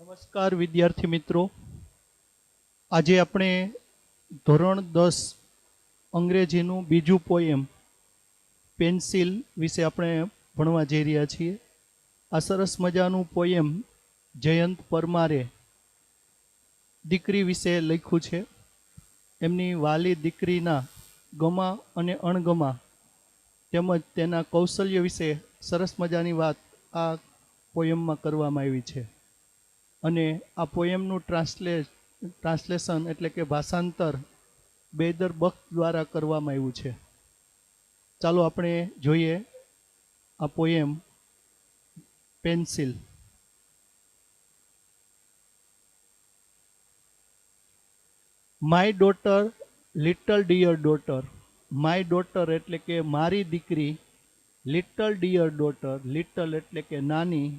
નમસ્કાર વિદ્યાર્થી મિત્રો, આજે આપણે ધોરણ 10 અંગ્રેજીનું બીજું પોએમ પેન્સિલ વિશે આપણે ભણવા જઈ રહ્યા છીએ. આ સરસ મજાનું પોએમ જયંત પરમારે દીકરી વિશે લખ્યું છે. એમની વાલી દીકરીના ગમા અને અણગમા તેમજ તેના કૌશલ્ય વિશે સરસ મજાની વાત આ પોએમમાં કરવામાં આવી છે. અને આ પોએમનું ટ્રાન્સલેશન એટલે કે ભાષાંતર બેદર બખ્ત દ્વારા કરવામાં આવ્યું છે. ચાલો આપણે જોઈએ આ poem pencil. My daughter, little dear daughter. My daughter એટલે કે મારી દીકરી, લિટલ ડિયર ડોટર. લિટલ એટલે કે નાની,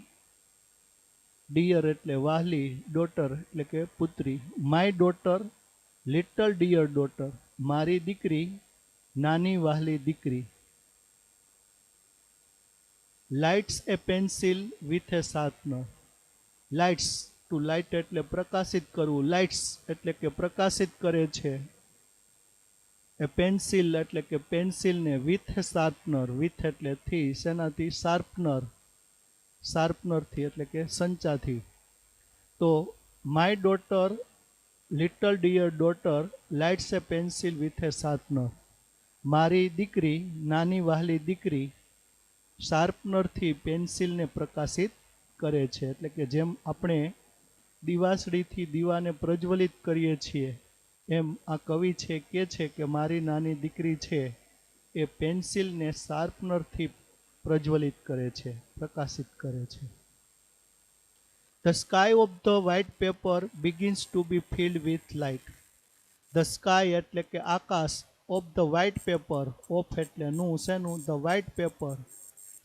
ડિયર એટલે વાહલી, ડોટર એટલે કે પુત્રી. My daughter, little dear daughter. મારી દીકરી, નાની વાહલી દીકરી. Lights a pencil with a sharpener. Lights, to light એટલે પ્રકાશિત કરવું. લાઇટ્સ એટલે કે પ્રકાશિત કરે છે. એ પેન્સિલ એટલે કે પેન્સિલને વિથ એ શાર્પનર. વિથ એટલે થી, શેનાથી? શાર્પનર. શાર્પનરથી એટલે કે સંચાથી. તો my daughter, little dear daughter lights a pencil with a sharpener. મારી દીકરી, નાની વહાલી દીકરી, શાર્પનરથી પેન્સિલને પ્રકાશિત કરે છે. એટલે કે જેમ આપણે દિવાસળીથી દીવાને પ્રજ્વલિત કરીએ છીએ, એમ આ કવિ છે કે મારી નાની દીકરી છે એ પેન્સિલને શાર્પનરથી પ્રજ્વલિત કરે છે, પ્રકાશિત કરે છે. The sky of the white paper begins to be filled with light. The sky એટલે કે આકાશ, of the white paper, of એટલે નું, શેનું? The white paper,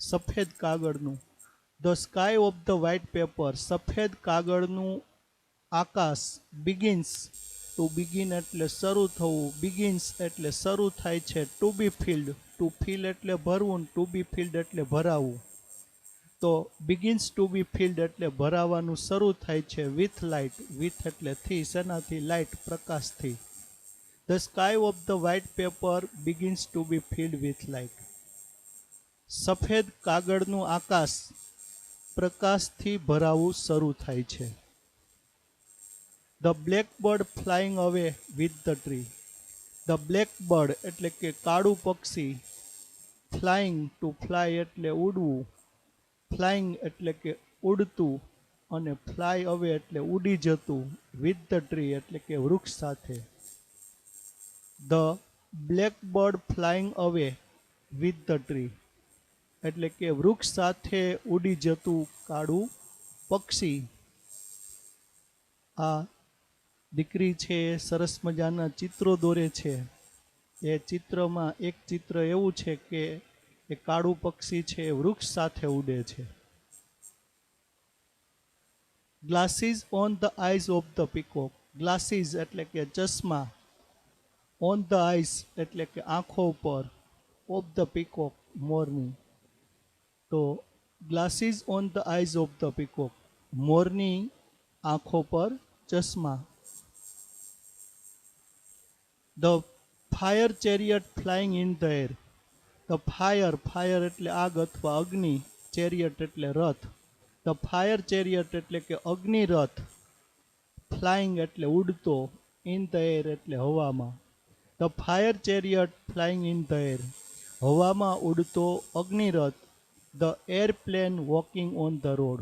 સફેદ કાગળનું. The sky of the white paper, સફેદ કાગળનું આકાશ. begins, to begin એટલે શરૂ થવું, begins એટલે શરૂ થાય છે. to be filled, to fill એટલે ભરવું, to be filled એટલે ભરાવું. તો begins to be filled એટલે ભરાવાનું શરૂ થાય છે. with light, with એટલે થી, શેનાથી? Light, પ્રકાશથી. The sky of the white paper begins to be filled with light. સફેદ કાગળનું આકાશ પ્રકાશથી ભરાવું શરૂ થાય છે. The blackbird flying away with the tree. The blackbird એટલે કે કાળું પક્ષી. flying, to fly એટલે ઉડવું, ફ્લાઇંગ એટલે કે ઉડતું, અને ફ્લાય અવે એટલે ઉડી જતું, વિથ ધ ટ્રી એટલે કે વૃક્ષ સાથે. ધ બ્લેકબર્ડ ફ્લાઇંગ અવે વિથ ધ ટ્રી એટલે કે વૃક્ષ સાથે ઉડી જતું કાળું પક્ષી. આ દીકરી છે એ સરસ મજાના ચિત્રો દોરે છે. એ ચિત્રમાં એક ચિત્ર એવું છે કે એ કાળું પક્ષી છે એ વૃક્ષ સાથે ઉડે છે. Glasses on the eyes of the peacock. Glasses એટલે કે ચશ્મા, ઓન ધ આઈઝ એટલે કે આંખો પર, ઓફ ધ પીકોક મોરની. તો glasses on the eyes of the peacock, મોરની આંખો પર ચશ્મા. The fire chariot flying in the air. The fire, fire એટલે આગ અથવા અગ્નિ, ચેરિયટ એટલે રથ. ધ ફાયર ચેરિયટ એટલે કે અગ્નિ રથ, ફ્લાઇંગ એટલે ઉડતો, ઇન ધ એર એટલે હવામાં. The fire chariot flying in the air, હવામાં ઉડતો અગ્નિરથ. The airplane walking on the road.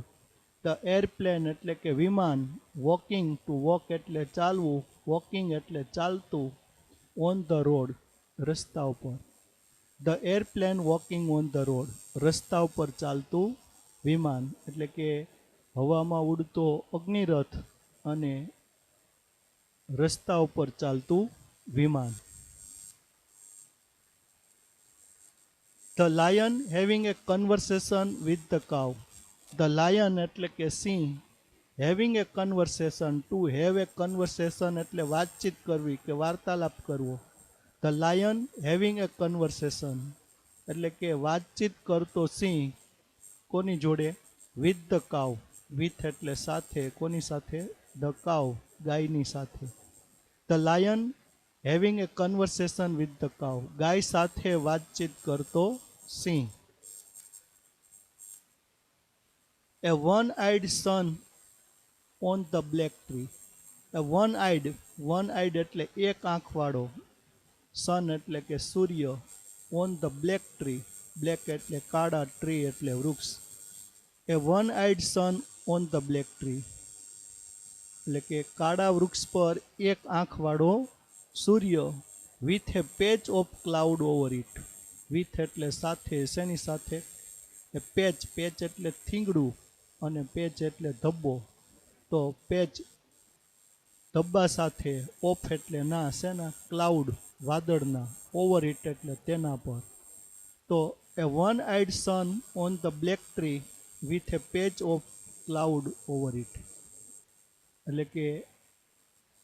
The airplane એટલે કે વિમાન, વોકિંગ, ટુ વોક એટલે ચાલવું, વોકિંગ એટલે ચાલતું, ઓન ધ રોડ રસ્તા ઉપર. The airplane walking on the road, રસ્તા ઉપર ચાલતું વિમાન એટલે કે હવામાં ઉડતો અગ્નિરથ અને રસ્તા ઉપર ચાલતું વિમાન. The lion having a conversation with the cow. The lion એટલે કે સિંહ, having a conversation, to have a conversation એટલે વાતચીત કરવી કે વાર્તાલાપ કરવો. The lion having a conversation એટલે કે વાતચીત કરતો સિંહ, કોની જોડે? વિથ ધ કાઉ, વિથ એટલે સાથે, કોની સાથે? ધ કાઉ, ગાયની સાથે. The lion having a conversation with the cow, ગાય સાથે વાતચીત કરતો સિંહ. A one eyed sun on the black tree. A one eyed એટલે એક આંખવાળો, સન એટલે કે સૂર્ય, on the black tree, black એટલે કાળા, ટ્રી એટલે વૃક્ષ. A one eyed sun on the black tree એટલે કે કાળા વૃક્ષ પર એક આંખવાળો સૂર્ય, with a patch of cloud over it. With એટલે સાથે, શેની સાથે? એ પેચ એટલે થીંગડું અને પેચ એટલે ધબ્બો. તો પેચ ધબ્બા સાથે, ઓફ એટલે ના, શેના? ક્લાઉડ, વાદળના, ઓવર ઇટ એટલે તેના પર. તો a one eyed sun on the black tree with a patch of cloud over it એટલે કે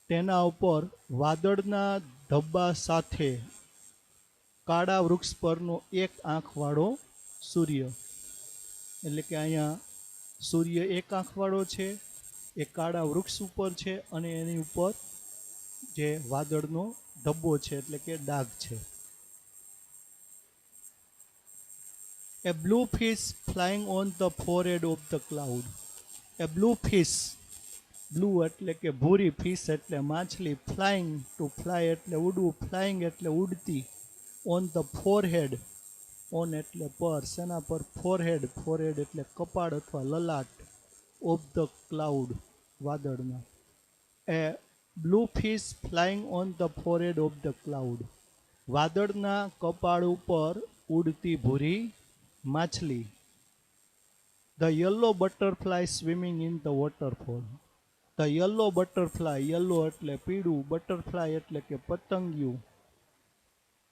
તેના ઉપર વાદળના ધબ્બા સાથે કાળા વૃક્ષ પરનો એક આંખવાળો સૂર્ય. એટલે કે અહીંયા સૂર્ય એક આંખવાળો છે, એ કાળા વૃક્ષ ઉપર છે અને એની ઉપર જે વાદળનો ધબ્બો છે એટલે કે ડાઘ છે. A blue fish flying on the forehead of the cloud. A blue fish, blue એટલે કે ભૂરી, ફિશ એટલે માછલી, ફ્લાઇંગ, ટુ ફ્લાય એટલે ઉડવું, ફ્લાઇંગ એટલે ઉડતી, ઓન ધ ફોરહેડ, ઓન એટલે પર, શેના પર? ફોરહેડ, ફોરહેડ એટલે કપાળ અથવા લલાટ, ઓફ ધ ક્લાઉડ, વાદળના. A blue fish flying on the forehead of the cloud, વાદળના કપાળ ઉપર ઉડતી ભૂરી માછલી. The yellow butterfly swimming in the waterfall. The yellow butterfly, yellow એટલે પીળું, બટરફ્લાય એટલે કે પતંગિયું,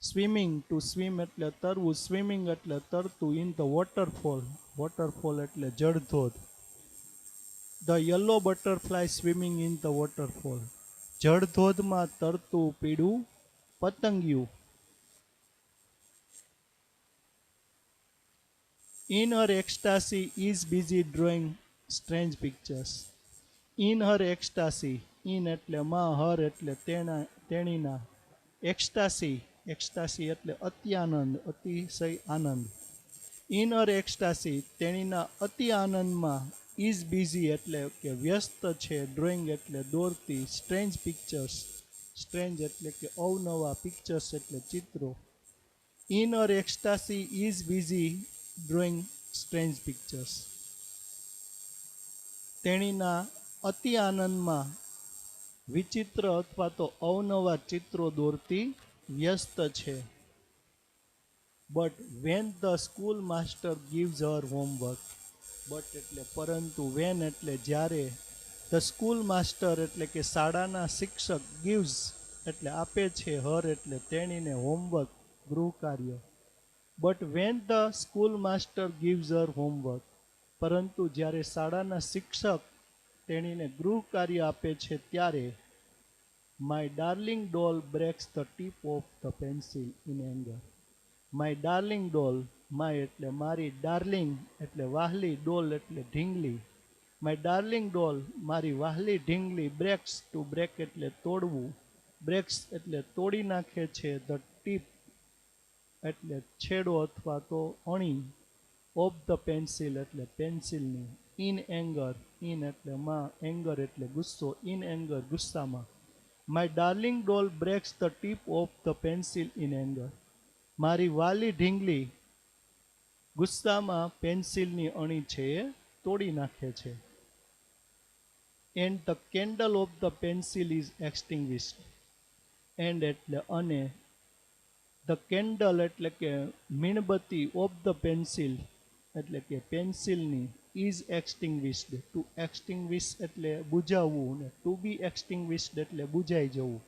સ્વિમિંગ, ટુ સ્વિમ એટલે તરવું, સ્વિમિંગ એટલે તરતું, ઇન ધ વોટરફોલ, વોટરફોલ એટલે જળધોધ. The yellow butterfly swimming in the waterfall, જળધોધમાં તરતું પીળું પતંગિયું. In her ecstasy is busy drawing strange pictures. In her ecstasy, in એટલે માં, હર એટલે તેણીના, એક્સ્ટાસી, એક્સ્ટાસી એટલે અતિ આનંદ, અતિશય આનંદ. ઇન હર એક્સ્ટાસી, તેણીના અતિ આનંદમાં, ઇઝ બિઝી એટલે કે વ્યસ્ત છે, ડ્રોઈંગ એટલે દોરતી, સ્ટ્રેન્જ પિક્ચર્સ, સ્ટ્રેન્જ એટલે કે અવનવા, પિક્ચર્સ એટલે ચિત્રો. In her ecstasy is busy drawing strange pictures. તેણીના અતિ આનંદમાં વિચિત્ર અથવા તો અવનવા ચિત્રો દોરતી વ્યસ્ત છે. But when the school master gives her homework. But એટલે પરંતુ, વેન એટલે જ્યારે, ધ સ્કૂલ માસ્ટર એટલે કે શાળાના શિક્ષક, ગીવ્સ એટલે આપે છે, હર એટલે તેણીને, હોમવર્ક ગૃહ કાર્ય. But when the school master gives her homework, પરંતુ જ્યારે શાળાના શિક્ષક તેણીને ગૃહ કાર્ય આપે છે ત્યારે, my darling doll breaks the tip of the pencil in anger. My darling doll, my એટલે મારી, ડાર્લિંગ એટલે વાહલી, ડોલ એટલે ઢીંગલી. માય ડાર્લિંગ ડોલ, મારી વાહલી ઢીંગલી, બ્રેક્સ, ટુ બ્રેક એટલે તોડવું, બ્રેક્સ એટલે તોડી નાખે છે, ધ ટીપ એટલે છેડો અથવા તો અણી, ઓફ ધ પેન્સિલ એટલે પેન્સિલની, ઇન એંગર, ઇન એટલે માં, એંગર એટલે ગુસ્સો, ઇન એંગર ગુસ્સામાં. My darling doll breaks the tip of the pencil in anger. મારી વાલી ઢીંગલી ગુસ્સામાં પેન્સિલની અણી છે એ તોડી નાખે છે. And the candle of the pencil is extinguished. And એટલે અને, ધ કેન્ડલ એટલે કે મીણબત્તી, ઓફ ધ પેન્સિલ એટલે કે પેન્સિલની, ઇઝ એક્સટિંગ્વિશ્ડ, ટુ એક્સટિંગ્વિશ એટલે બુઝાવવું ને ટુ બી એક્સટિંગ્વિશ્ડ એટલે બુઝાઈ જવું.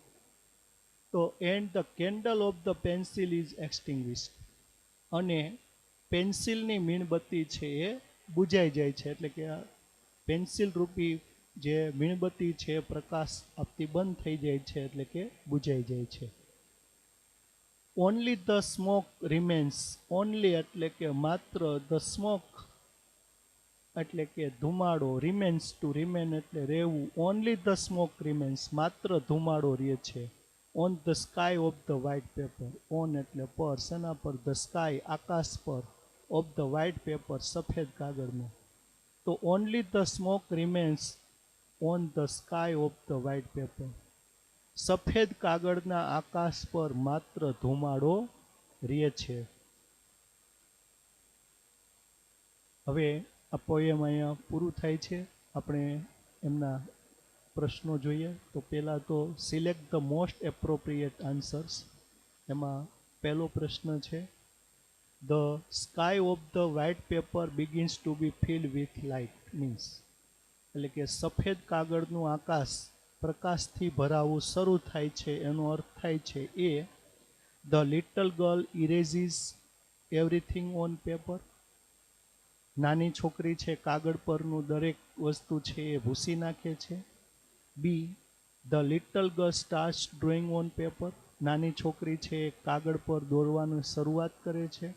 તો and the candle of the pencil is extinguished, અને પેન્સિલની મીણબત્તી છે એ બુઝાઈ જાય છે, એટલે કે પેન્સિલ રૂપી જે મીણબત્તી છે પ્રકાશ આપતી બંધ થઈ જાય છે, એટલે કે બુઝાઈ જાય છે. Only the smoke remains, only એટલે કે માત્ર, ધ સ્મોક એટલે કે ધુમાડો, રિમેન્સ ટુ રિમેન એટલે રહેવું, ઓનલી ધ સ્મોક રિમેન્સ માત્ર ધુમાડો રહે છે, on the sky of the white paper, on એટલે પર, શેના પર, ધ સ્કાય આકાશ પર, ઓફ ધ વ્હાઇટ પેપર સફેદ કાગળમાં, તો only the smoke remains on the sky of the white paper, સફેદ કાગળના આકાશ પર માત્ર ધુમાડો રહે છે. હવે આ પોએમ અહીંયા પૂરું થાય છે. આપણે એમના પ્રશ્નો જોઈએ તો પહેલાં તો select the most appropriate answers. એમાં પહેલો પ્રશ્ન છે, the sky of the white paper begins to be filled with light, means એટલે કે સફેદ કાગળનું આકાશ પ્રકાશથી ભરાવું શરૂ થાય છે, એનો અર્થ થાય છે A, the little girl erases everything on paper, નાની છોકરી છે કાગળ પરનું દરેક વસ્તુ છે એ ભૂસી નાખે છે. B, the little girl starts drawing on paper, નાની છોકરી છે એ કાગળ પર દોરવાની શરૂઆત કરે છે.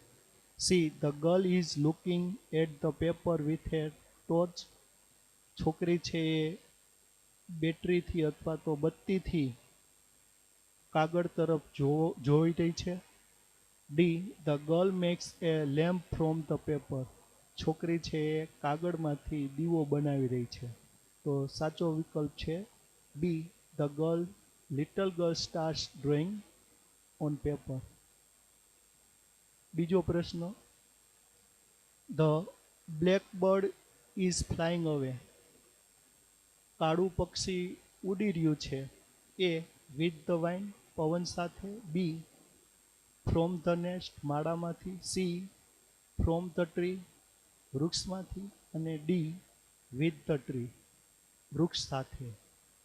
C, the girl is looking at the paper with a torch, છોકરી છે એ બેટરીથી અથવા તો બત્તીથી કાગળ તરફ જોઈ રહી છે. D, the girl makes a lamp from the paper, છોકરી છે એ કાગળમાંથી દીવો બનાવી રહી છે. તો સાચો વિકલ્પ છે B, the girl little girl starts drawing on paper. બીજો પ્રશ્ન, the black bird is flying away, કાળું પક્ષી ઉડી રહ્યું છે, એ વિથ ધ વાઇન્ડ, પવન સાથે, બી ફ્રોમ ધ નેસ્ટ, માળામાંથી, સી ફ્રોમ ધ ટ્રી, વૃક્ષમાંથી, અને ડી વિથ ધ ટ્રી, વૃક્ષ સાથે.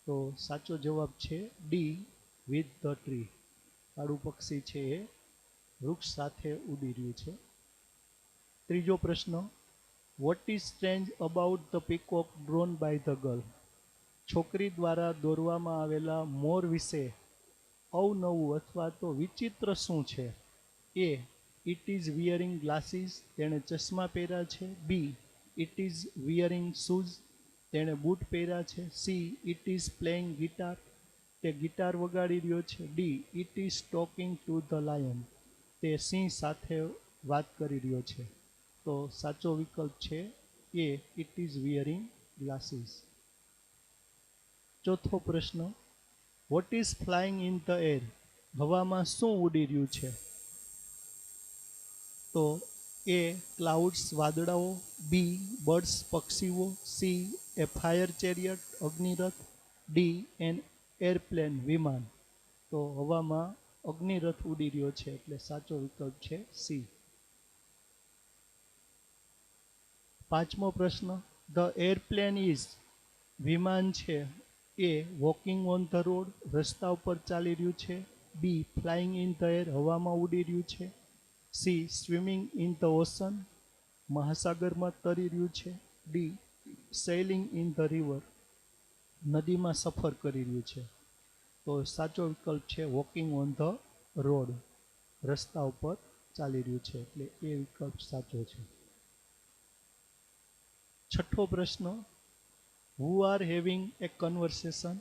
તો સાચો જવાબ છે ડી વિથ ધ ટ્રી, કાળું પક્ષી છે એ વૃક્ષ સાથે ઉડી રહ્યું છે. ત્રીજો પ્રશ્ન, what is strange about the peacock drawn by the girl, છોકરી દ્વારા દોરવામાં આવેલા મોર વિશે અવનવું અથવા તો વિચિત્ર શું છે? A, it is wearing glasses, તેણે ચશ્મા પહેર્યા છે. બી, ઇટ ઇઝ વિયરિંગ શૂઝ, તેણે બૂટ પહેર્યા છે. C, it is playing guitar, તે ગિટાર વગાડી રહ્યો છે. D, it is talking to the lion, તે સિંહ સાથે વાત કરી રહ્યો છે. તો સાચો વિકલ્પ છે A, it is wearing glasses. ચોથો પ્રશ્ન, what is flying in the air, હવામાં શું ઉડી રહ્યું છે? તો એ, ક્લાઉડ્સ વાદળાઓ, બી બર્ડ્સ પક્ષીઓ, સી એ ફાયર ચેરિયટ અગ્નિરથ, ડી એન એરપ્લેન વિમાન. તો હવામાં અગ્નિરથ ઉડી રહ્યો છે એટલે સાચો વિકલ્પ છે સી. પાંચમો પ્રશ્ન, ધ એરપ્લેન ઇઝ, વિમાન છે એ વોકિંગ ઓન ધ રોડ, રસ્તા ઉપર ચાલી રહ્યું છે. બી ફ્લાઇંગ ઇન ધ એર, હવામાં ઉડી રહ્યું છે. C swimming in the ocean, મહાસાગરમાં તરી રહ્યું છે. ડી સેઇલિંગ ઇન ધ રિવર, નદીમાં સફર કરી રહ્યું છે. તો સાચો વિકલ્પ છે વોકિંગ ઓન ધ રોડ, રસ્તા ઉપર ચાલી રહ્યું છે એટલે એ વિકલ્પ સાચો છે. છઠ્ઠો પ્રશ્ન, who are having a conversation,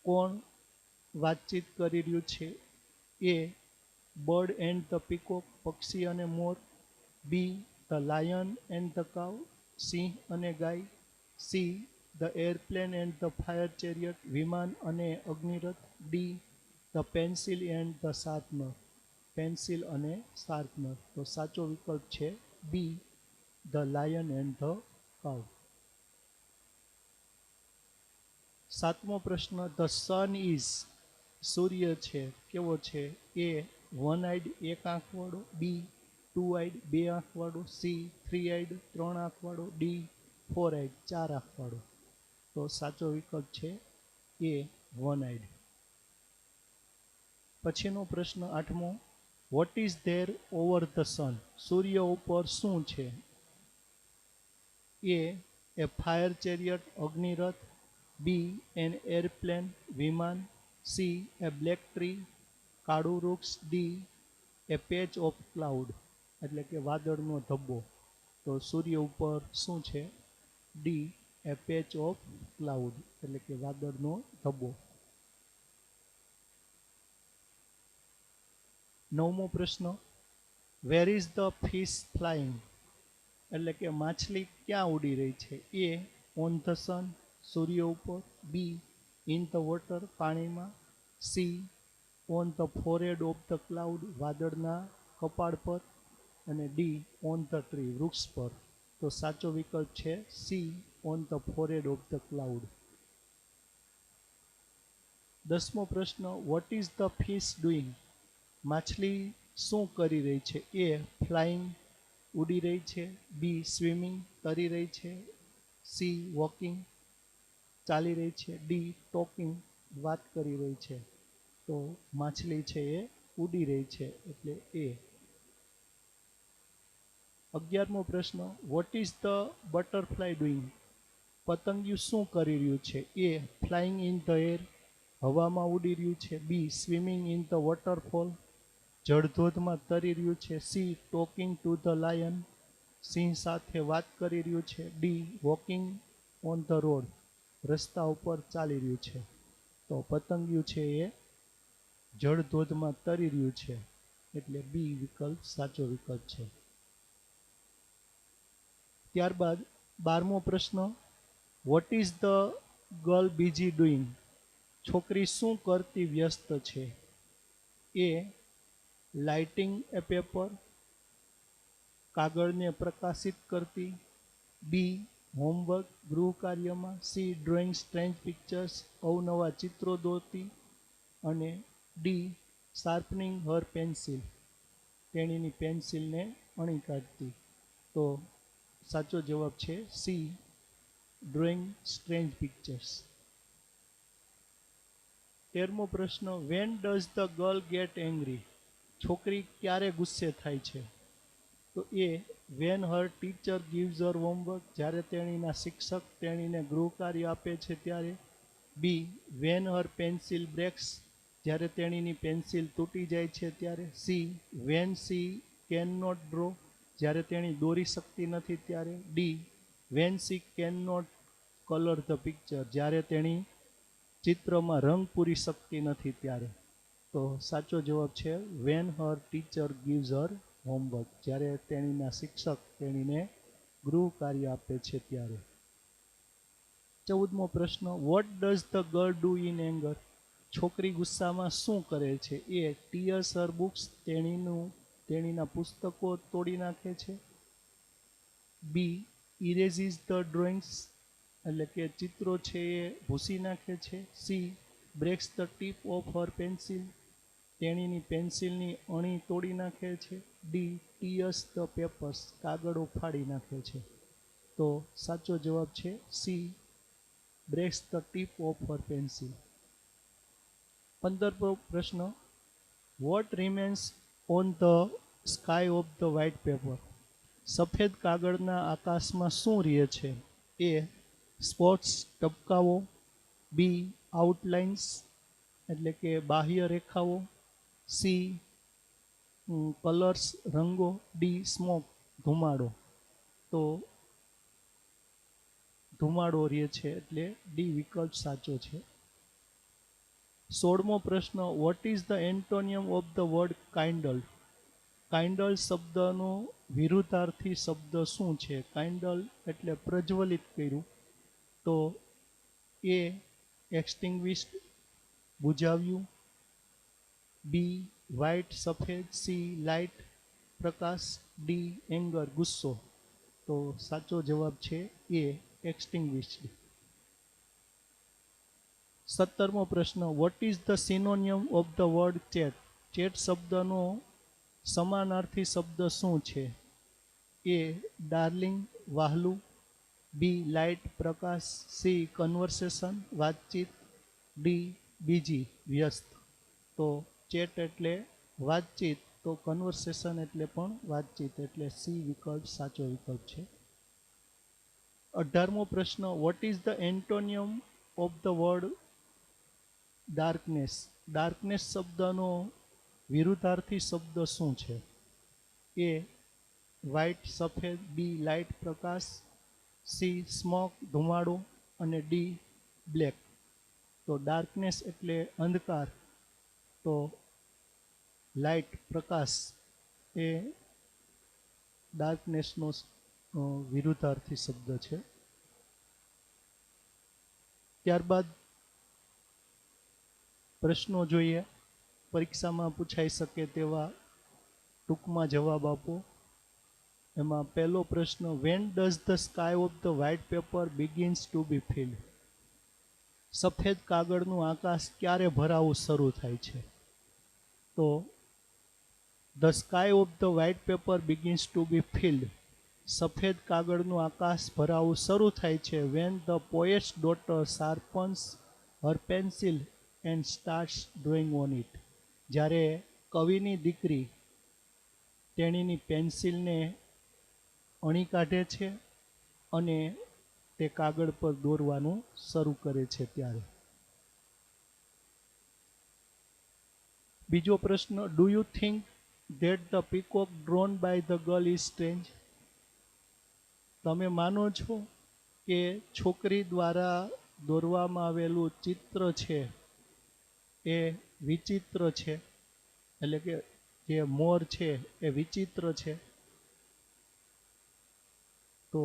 કોણ વાતચીત કરી રહ્યું છે? A, bird and the peacock, પક્ષી અને મોર. B, the lion and the cow, સિંહ અને ગાય. C, the airplane and the fire chariot, વિમાન અને અગ્નિરથ. D, the pencil and the sharpener, pencil અને શાર્પનર. તો સાચો વિકલ્પ છે B, the lion and the cow. સાતમો પ્રશ્ન, ધ સન ઇઝ, સૂર્ય છે કેવો છે? એ વન આઈડ, એક આંખવાળો. બી 2 આઈડ, બે આંખવાળો. સી 3 આઈડ, ત્રણ આંખવાળો. ડી 4 આઈડ, ચાર આંખવાળો. તો સાચો વિકલ્પ છે એ, વન આઈડ. પછીનો પ્રશ્ન આઠમો, what is there over the sun, સૂર્ય ઉપર શું છે? એ ફાયર ચેરિયટ અગ્નિરથ. બી એન એરપ્લેન વિમાન. સી એ બ્લેક ટ્રી, કાળું વૃક્ષ. D a patch of cloud, એટલે કે વાદળનો ધબ્બો. તો સૂર્ય ઉપર શું છે? D a patch of cloud એટલે કે વાદળનો ધબ્બો. 9મો પ્રશ્ન, where is the fish flying એટલે કે માછલી ક્યાં ઉડી રહી છે? એ ઓન ધ સન સૂર્ય ઉપર, બી ઇન ધ વોટર પાણીમાં, C on the forehead of the cloud વાદળના કપાળ પર, અને ડી ઓન ધ ટ્રી વૃક્ષ પર. તો સાચો વિકલ્પ છે C on the forehead of the cloud. 10મો પ્રશ્ન, what is the fish doing માછલી શું કરી રહી છે? એ ફ્લાઇંગ ઉડી રહી છે, બી સ્વિમિંગ તરી રહી છે, સી વોકિંગ ચાલી રહી છે, ડી ટોકિંગ વાત કરી રહી છે. તો માછલી છે એ ઉડી રહી છે એટલે એ. 11મો પ્રશ્ન, what is the butterfly doing પતંગિયું શું કરી રહ્યું છે? A flying in the air હવામાં ઉડી રહ્યું છે, B swimming in the waterfall જળધોધમાં તરી રહ્યું છે, C talking to the lion સિંહ સાથે વાત કરી રહ્યું છે, D walking on the road રસ્તા ઉપર ચાલી રહ્યું છે. તો પતંગિયું છે એ જળધોધમાં તરી રહ્યું છે એટલે બી વિકલ્પ સાચો વિકલ્પ છે. ત્યારબાદ 12મો પ્રશ્ન, વોટ ઇઝ ધ ગર્લ બીજી ડુઈંગ છોકરી શું કરતી વ્યસ્ત છે? એ લાઇટિંગ એ પેપર કાગળને પ્રકાશિત કરતી, બી હોમવર્ક ગૃહ કાર્યમાં, સી ડ્રોઈંગ સ્ટ્રેન્જ પિક્ચર્સ અવનવા ચિત્રો દોરતી, અને ડી શાર્પનિંગ હર પેન્સિલ તેણીની પેન્સિલને અણી કાઢતી. તો સાચો જવાબ છે સી ડ્રોઈંગ સ્ટ્રેન્જ પિક્ચર્સ. 13મો પ્રશ્ન, when does the girl get angry છોકરી ક્યારે ગુસ્સે થાય છે? તો A when her teacher gives her homework જ્યારે તેણીના શિક્ષક તેણીને ગૃહ કાર્ય આપે છે ત્યારે, B when her pencil breaks જ્યારે તેણીની પેન્સિલ તૂટી જાય છે ત્યારે, C when she can not draw જ્યારે તેણી દોરી શકતી નથી ત્યારે, D when she can not colour the picture જ્યારે તેણી ચિત્રમાં રંગ પૂરી શકતી નથી ત્યારે. તો સાચો જવાબ છે van her teacher gives her homework જ્યારે તેણીના શિક્ષક તેણીને ગૃહ કાર્ય આપે છે ત્યારે. 14મો પ્રશ્ન, what does the girl do in anger છોકરી ગુસ્સામાં શું કરે છે? એ ટીયર્સ હર બુક્સ તેણીના પુસ્તકો તોડી નાખે છે, બી ઇરેઝિસ ધ ડ્રોઈંગ્સ એટલે કે ચિત્રો છે એ ભૂસી નાખે છે, C breaks the tip of her pencil તેણીની પેન્સિલની અણી તોડી નાખે છે, ડી ટીયર્સ ધ પેપર્સ કાગળો ફાડી નાખે છે. તો સાચો જવાબ છે C breaks the tip of her pencil. 15મો પ્રશ્ન, what remains on the sky of the white paper સફેદ કાગળના આકાશમાં શું રહે છે? એ સ્પોટ્સ ટપકાઓ, બી આઉટલાઇન્સ એટલે કે બાહ્ય રેખાઓ, સી કલર્સ રંગો, ડી સ્મોક ધુમાડો. તો ધુમાડો રહે છે એટલે ડી વિકલ્પ સાચો છે. 16મો પ્રશ્ન, what is the antonym of the word kindle kindle શબ્દનો વિરુદ્ધાર્થી શબ્દ શું છે? કાઇન્ડલ એટલે પ્રજ્વલિત કર્યું, તો એ એક્સટિંગ્વિશ્ડ બુઝાવ્યું, બી વ્હાઇટ સફેદ, સી લાઇટ પ્રકાશ, ડી એંગર ગુસ્સો. તો સાચો જવાબ છે એ એક્સટિંગ્વિશ્ડ. 17મો પ્રશ્ન, what is the synonym of the word chat chat શબ્દનો સમાનાર્થી શબ્દ શું છે? એ ડાર્લિંગ વહાલું, બી લાઇટ પ્રકાશ, સી કન્વર્સેશન વાતચીત, ડી બીજી વ્યસ્ત. તો ચેટ એટલે વાતચીત, તો કન્વર્સેશન એટલે પણ વાતચીત એટલે સી વિકલ્પ સાચો વિકલ્પ છે. 18મો પ્રશ્ન, what is the antonym of the word darkness darkness શબ્દનો વિરુદ્ધાર્થી શબ્દ શું છે? એ વ્હાઇટ સફેદ, બી લાઇટ પ્રકાશ, સી સ્મોક ધુમાડો અને ડી બ્લેક. તો ડાર્કનેસ એટલે અંધકાર, તો લાઇટ પ્રકાશ એ ડાર્કનેસનો વિરુદ્ધાર્થી શબ્દ છે. ત્યારબાદ પ્રશ્નો જોઈએ, પરીક્ષામાં પૂછાઈ શકે તેવા ટૂંકમાં જવાબ આપો. એમાં પહેલો પ્રશ્ન, when does the sky of the white paper begins to be filled? સફેદ કાગળનું આકાશ ક્યારે ભરાવું શરૂ થાય છે? તો the sky of the white paper begins to be filled, સફેદ કાગળનું આકાશ ભરાવું શરૂ થાય છે when the poet's daughter sharpens her pencil and starts drawing on it, જ્યારે કવિની દીકરી તેણીની પેન્સિલને અણી કાઢે છે અને તે કાગળ પર દોરવાનું શરૂ કરે છે ત્યારે. બીજો પ્રશ્ન, do you think that the peacock drawn by the girl is strange? તમે માનો છો કે છોકરી દ્વારા દોરવામાં આવેલું ચિત્ર છે એ વિચિત્ર છે, એટલે કે જે મોર છે એ વિચિત્ર છે? તો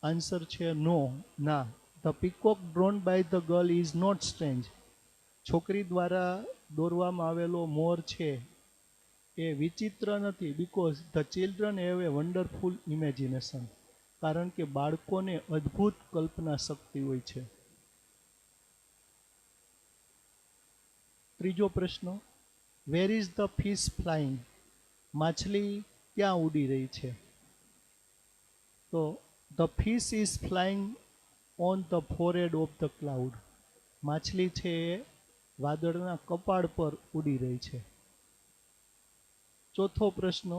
આન્સર છે નો, ના. The peacock drawn by the girl is not strange. છોકરી દ્વારા દોરવામાં આવેલો મોર છે એ વિચિત્ર નથી, because the children have a wonderful imagination, કારણ કે બાળકોને અદ્ભુત કલ્પના શક્તિ હોય છે. ત્રીજો પ્રશ્ન, where is the fish flying? માછલી ક્યાં ઉડી રહી છે? તો the fish is flying on the forehead of the cloud. માછલી છે એ વાદળના કપાળ પર ઉડી રહી છે. ચોથો પ્રશ્ન,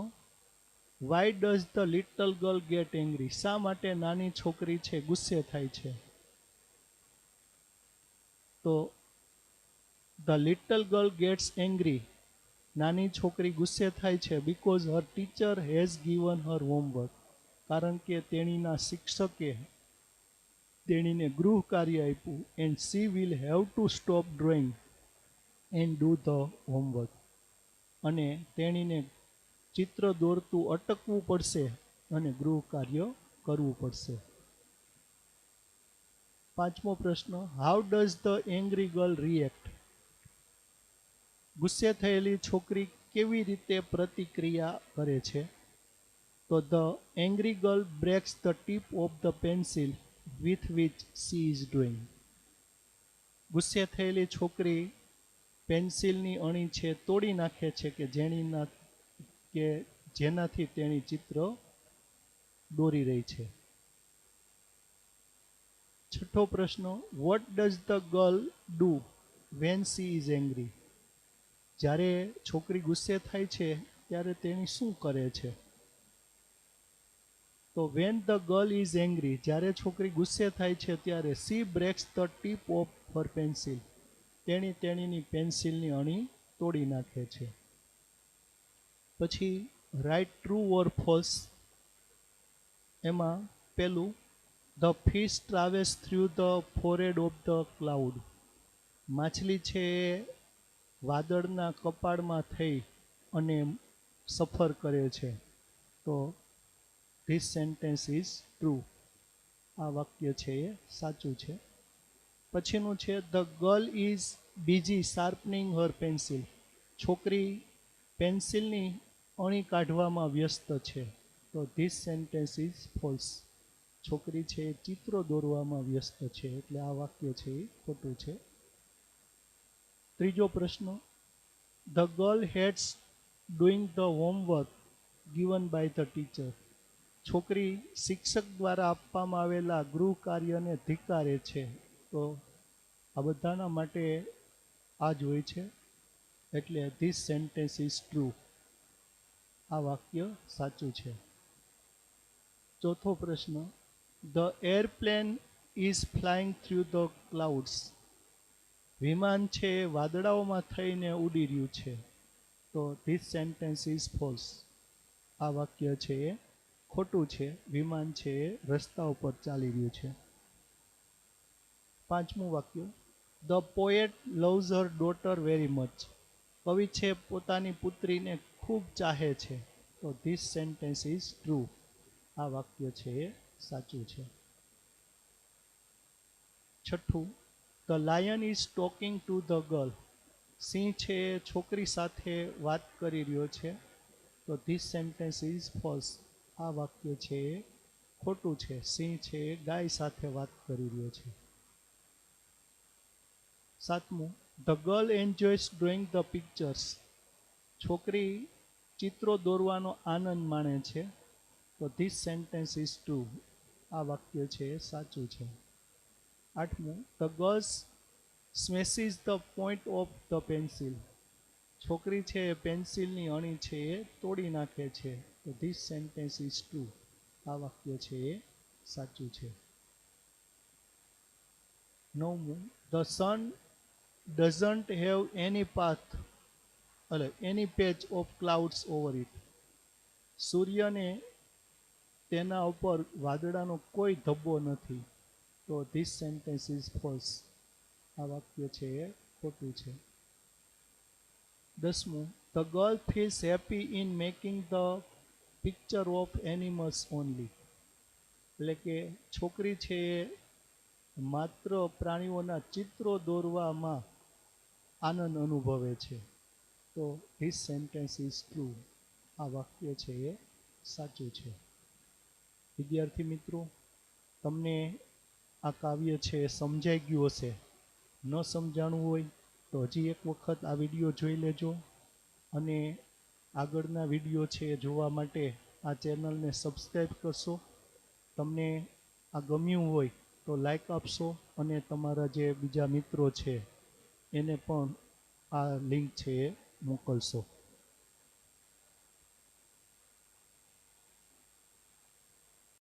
why does the little girl get angry? શા માટે નાની છોકરી છે ગુસ્સે થાય છે? તો the little girl gets angry, નાની છોકરી ગુસ્સે થાય છે because her teacher has given her homework, કારણ કે તેણીના શિક્ષકે તેણીને ગૃહ કાર્ય આપ્યું. And she will have to stop drawing and do the homework, અને તેણીને ચિત્ર દોરતું અટકવું પડશે અને ગૃહ કાર્ય કરવું પડશે. પાંચમો પ્રશ્ન, how does the angry girl react? ગુસ્સે થયેલી છોકરી કેવી રીતે પ્રતિક્રિયા કરે છે? તો the angry girl breaks the tip of the pencil with which she is drawing. ગુસ્સે થયેલી છોકરી પેન્સિલની અણી છે તોડી નાખે છે કે જેનાથી તેણી ચિત્ર દોરી રહી છે. છઠ્ઠો પ્રશ્ન, what does the girl do when she is angry? જ્યારે છોકરી ગુસ્સે થાય છે ત્યારે તેણી શું કરે છે? તો when the girl is angry, જ્યારે છોકરી ગુસ્સે થાય છે ત્યારે she breaks the tip of her pencil, તેણીની પેન્સિલની અણી તોડી નાખે છે. પછી રાઇટ ટ્રુ ઓર ફોલ્સ. એમાં પેલું, the fish travels through the forehead of the cloud. માછલી છે એ વાદળના કપાળમાં થઈ અને સફર કરે છે. તો ધીસ સેન્ટેન્સ ઇઝ ટ્રુ. આ વાક્ય છે એ સાચું છે. પછીનું છે, the girl is busy શાર્પનિંગ Har pencil. છોકરી પેન્સિલની અણી કાઢવામાં વ્યસ્ત છે. તો ધીસ સેન્ટેન્સ ઇઝ ફોલ્સ. છોકરી છે એ ચિત્રો દોરવામાં વ્યસ્ત છે, એટલે આ વાક્ય છે એ ખોટું છે. ત્રીજો પ્રશ્ન, the girl hates doing the homework given by the teacher. છોકરી શિક્ષક દ્વારા આપવામાં આવેલા ગૃહ કાર્યને ધિક્કારે છે. તો આ બધાના માટે આ જ હોય છે, એટલે ધીસ સેન્ટેન્સ ઇઝ ટ્રુ. આ વાક્ય સાચું છે. ચોથો પ્રશ્ન, the airplane is flying through the clouds. વિમાન છે એ વાદળાઓમાં થઈને ઉડી રહ્યું છે. તો ધીસ સેન્ટેન્સ ઇઝ ફોલ્સ. આ વાક્ય છે એ ખોટું છે, વિમાન છે એ રસ્તા ઉપર ચાલી રહ્યું છે. પાંચમું વાક્ય, the poet loves Har daughter very much. કવિ છે પોતાની પુત્રીને ખૂબ ચાહે છે. તો ધીસ સેન્ટેન્સ ઇઝ ટ્રુ. આ વાક્ય છે એ સાચું છે. છઠ્ઠું, the lion is talking to the girl. સિંહ છે એ છોકરી સાથે વાત કરી રહ્યો છે. તો ધીસ સેન્ટેન્સ ઇઝ ફોલ્સ. આ વાક્ય છે એ ખોટું છે. સિંહ છે એ ગાય સાથે વાત કરી રહ્યો છે. સાતમું, the girl enjoys drawing the pictures. છોકરી ચિત્રો દોરવાનો આનંદ માણે છે. તો ધીસ સેન્ટેન્સ ઇઝ ટ્રુ. આ વાક્ય છે એ સાચું છે. આઠમું, the girls smashes the point of the pencil. છોકરી છે એ પેન્સિલની અણી છે એ તોડી નાખે છે. તો ધીસ સેન્ટેન્સ ઇઝ ટ્રુ. આ વાક્ય છે એ સાચું છે. નવમું, the sun doesn't have any path any patch of clouds over it. સૂર્યને તેના ઉપર વાદળાનો કોઈ ધબ્બો નથી. તો ધીસ સેન્ટેન્સ ઇઝ ફોલ્સ. આ વાક્ય છે એ ખોટું છે. દસમું, the girl feels happy in making the picture of animals only. એટલે કે છોકરી છે એ માત્ર પ્રાણીઓના ચિત્રો દોરવામાં આનંદ અનુભવે છે. તો ધીસ સેન્ટેન્સ ઇઝ ટ્રુ. આ વાક્ય છે એ સાચું છે. વિદ્યાર્થી મિત્રો, તમને આ કાવ્ય છે એ સમજાઈ ગયું હશે. ન સમજાણું હોય તો હજી એક વખત આ વિડીયો જોઈ લેજો અને આગળના વિડીયો છે એ જોવા માટે આ ચેનલને સબસ્ક્રાઈબ કરશો. તમને આ ગમ્યું હોય તો લાઈક આપશો અને તમારા જે બીજા મિત્રો છે એને પણ આ લિંક છે એ મોકલશો.